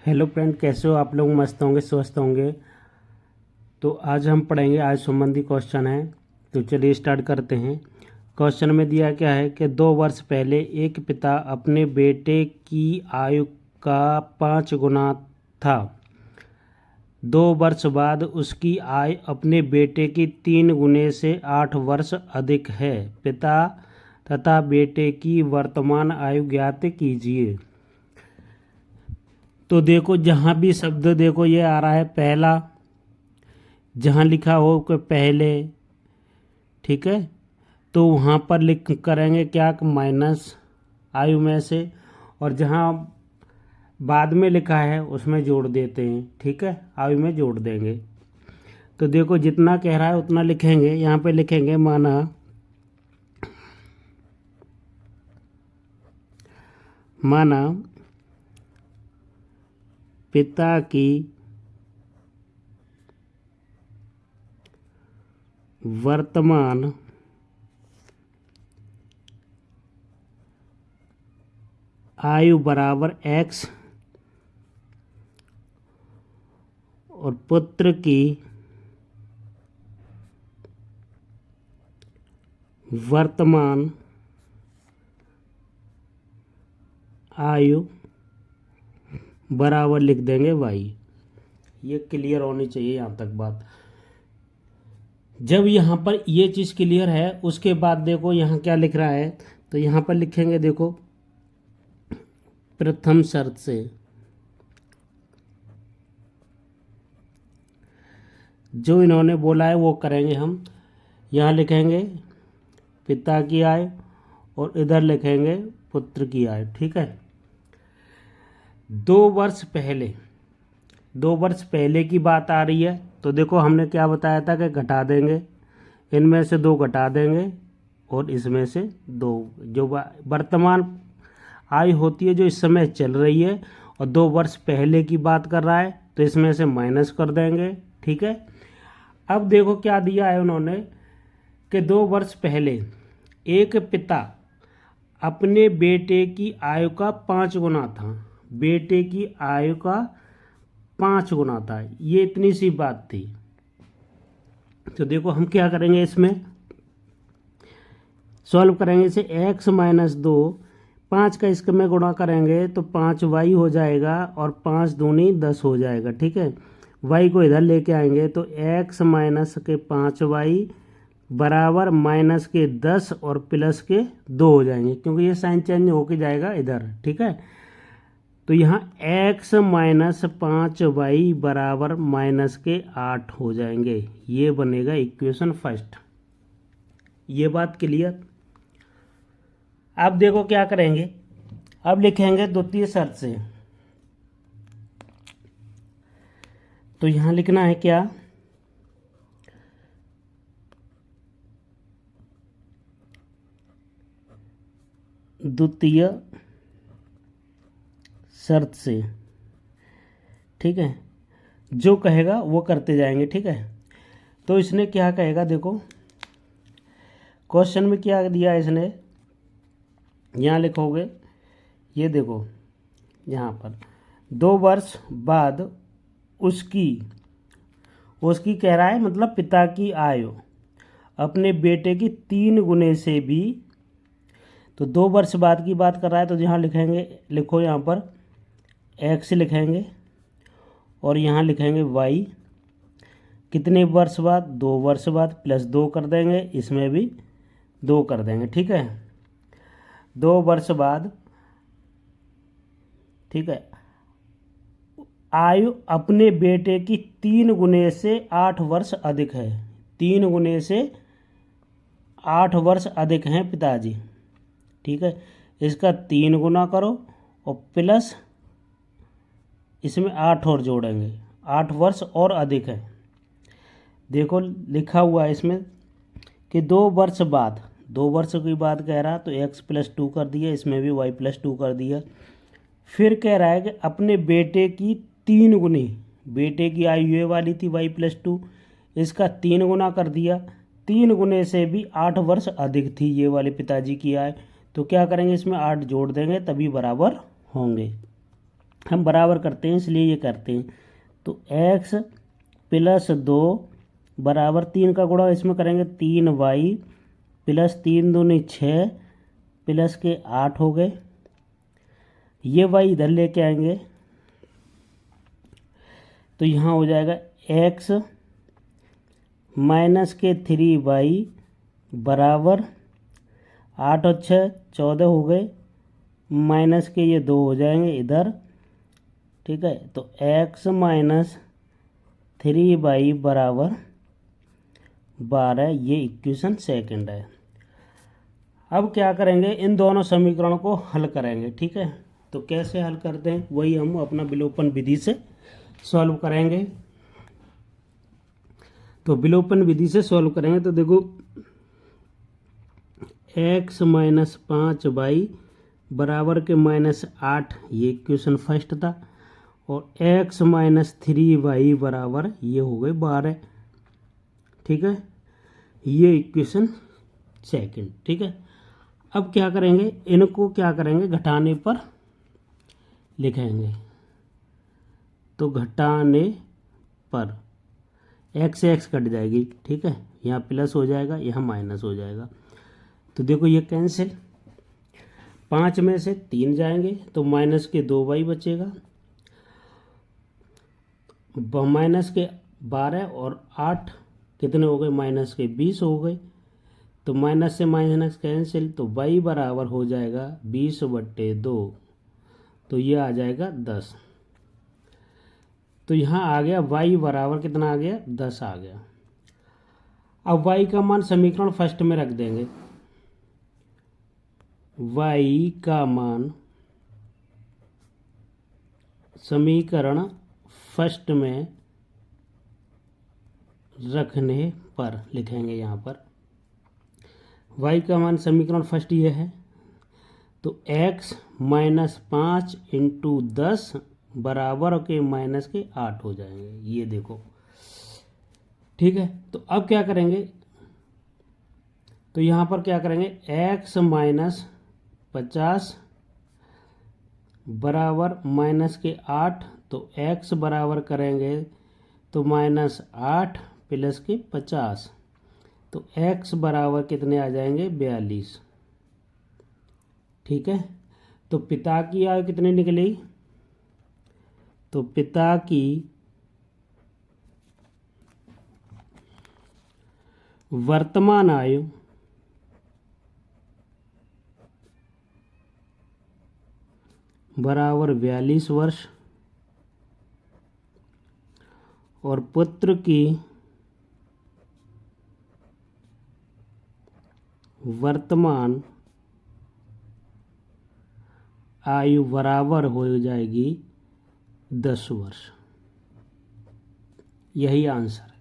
Hello friend, कैसे हो आप लोग? मस्त होंगे, स्वस्थ होंगे। तो आज हम पढ़ेंगे आय संबंधी क्वेश्चन है। तो चलिए स्टार्ट करते हैं। क्वेश्चन में दिया क्या है कि 2 वर्ष पहले एक पिता अपने बेटे की आयु का 5 गुना था। 2 वर्ष बाद उसकी आय अपने बेटे की 3 गुने से 8 वर्ष अधिक है। पिता तथा बेटे की वर्तमान आयु ज्ञात कीजिए। तो देखो, जहाँ भी शब्द देखो ये आ रहा है पहला, जहाँ लिखा हो कि पहले, ठीक है, तो वहाँ पर लिख करेंगे क्या, माइनस आयु में से, और जहाँ बाद में लिखा है उसमें जोड़ देते हैं, ठीक है, आयु में जोड़ देंगे। तो देखो, जितना कह रहा है उतना लिखेंगे। यहाँ पे लिखेंगे माना पिता की वर्तमान आयु बराबर x और पुत्र की वर्तमान आयु बराबर लिख देंगे y। ये क्लियर होनी चाहिए यहाँ तक बात। जब यहाँ पर ये चीज़ क्लियर है, उसके बाद देखो यहाँ क्या लिख रहा है। तो यहाँ पर लिखेंगे, देखो, प्रथम शर्त से जो इन्होंने बोला है वो करेंगे हम। यहाँ लिखेंगे पिता की आय और इधर लिखेंगे पुत्र की आय, ठीक है। 2 वर्ष पहले की बात आ रही है। तो देखो, हमने क्या बताया था कि घटा देंगे, इनमें से 2 घटा देंगे और इसमें से 2, जो वर्तमान आयु होती है जो इस समय चल रही है, और 2 वर्ष पहले की बात कर रहा है, तो इसमें से माइनस कर देंगे, ठीक है। अब देखो क्या दिया है उन्होंने कि 2 वर्ष पहले एक पिता अपने बेटे की आयु का 5 गुना था। बेटे की आयु का 5 गुना था, ये इतनी सी बात थी। तो देखो हम क्या करेंगे, इसमें सॉल्व करेंगे इसे। x-2, 5 का इसके में गुणा करेंगे तो 5y हो जाएगा और 5 दूनी 10 हो जाएगा, ठीक है। y को इधर लेके आएंगे तो x-5y बराबर -10 और +2 हो जाएंगे, क्योंकि ये साइन चेंज होके जाएगा इधर, ठीक है। तो यहाँ x-5y बराबर -8 हो जाएंगे। ये बनेगा इक्वेशन फर्स्ट। ये बात क्लियर। अब देखो क्या करेंगे, अब लिखेंगे द्वितीय शर्त से। तो यहाँ लिखना है क्या, द्वितीय शर्त से, ठीक है। जो कहेगा वो करते जाएंगे, ठीक है। तो इसने क्या कहेगा, देखो क्वेश्चन में क्या दिया इसने, यहाँ लिखोगे, ये देखो यहाँ पर 2 वर्ष बाद उसकी कह रहा है, मतलब पिता की आयु अपने बेटे की 3 गुने से भी। तो 2 वर्ष बाद की बात कर रहा है, तो यहाँ लिखेंगे, लिखो यहाँ पर x लिखेंगे और यहाँ लिखेंगे y। कितने वर्ष बाद? 2 वर्ष बाद, +2 कर देंगे, इसमें भी 2 कर देंगे, ठीक है। 2 वर्ष बाद, ठीक है, आयु अपने बेटे की 3 गुने से 8 वर्ष अधिक है। 3 गुने से 8 वर्ष अधिक हैं पिताजी, ठीक है। इसका 3 गुना करो और प्लस इसमें 8 और जोड़ेंगे, 8 वर्ष और अधिक है। देखो लिखा हुआ है इसमें कि 2 वर्ष बाद, 2 वर्ष की बात कह रहा, तो x+2 कर दिया, इसमें भी y+2 कर दिया। फिर कह रहा है कि अपने बेटे की 3 गुनी, बेटे की आयु ये वाली थी y+2, इसका 3 गुना कर दिया। 3 गुने से भी 8 वर्ष अधिक थी ये वाले पिताजी की आय। तो क्या करेंगे, इसमें 8 जोड़ देंगे तभी बराबर होंगे। हम बराबर करते हैं इसलिए ये करते हैं। तो x प्लस 2 बराबर 3 का गुणा इसमें करेंगे 3y प्लस 3 दूनी 6 प्लस के 8 हो गए। ये y इधर लेके आएंगे तो यहाँ हो जाएगा x माइनस के 3y बराबर 8 और 6 14 हो गए, माइनस के ये 2 हो जाएंगे इधर, ठीक है। तो x माइनस 3y बराबर 12, ये इक्वेशन सेकंड है। अब क्या करेंगे, इन दोनों समीकरणों को हल करेंगे, ठीक है। तो कैसे हल करते हैं, वही हम अपना विलोपन विधि से सॉल्व करेंगे। तो विलोपन विधि से सॉल्व करेंगे तो देखो x माइनस 5y बराबर के माइनस 8, ये इक्वेशन फर्स्ट था, और x माइनस 3y बराबर ये हो गए 12, ठीक है। ये इक्वेशन सेकंड, ठीक है। अब क्या करेंगे, इनको क्या करेंगे, घटाने पर लिखेंगे। तो घटाने पर x से x कट जाएगी, ठीक है। यहाँ प्लस हो जाएगा, यहाँ माइनस हो जाएगा। तो देखो ये कैंसिल, 5 में से 3 जाएंगे तो माइनस के 2y बचेगा, माइनस के 12 और 8 कितने हो गए, माइनस के 20 हो गए। तो माइनस से माइनस कैंसिल, तो y बराबर हो जाएगा 20/2, तो ये आ जाएगा 10। तो यहाँ आ गया y बराबर कितना आ गया, 10 आ गया। अब y का मान समीकरण फर्स्ट में रख देंगे। y का मान समीकरण फर्स्ट में रखने पर लिखेंगे। यहाँ पर y का मान समीकरण फर्स्ट ये है, तो x माइनस 5 इंटू 10 बराबर के माइनस के 8 हो जाएंगे, ये देखो, ठीक है। तो अब क्या करेंगे, तो यहाँ पर क्या करेंगे, x माइनस 50 बराबर माइनस के 8, तो x बराबर करेंगे तो माइनस 8 प्लस के 50, तो x बराबर कितने आ जाएंगे, 42, ठीक है। तो पिता की आयु कितनी निकली, तो पिता की वर्तमान आयु बराबर 42 वर्ष और पुत्र की वर्तमान आयु बराबर हो जाएगी 10 वर्ष। यही आंसर है।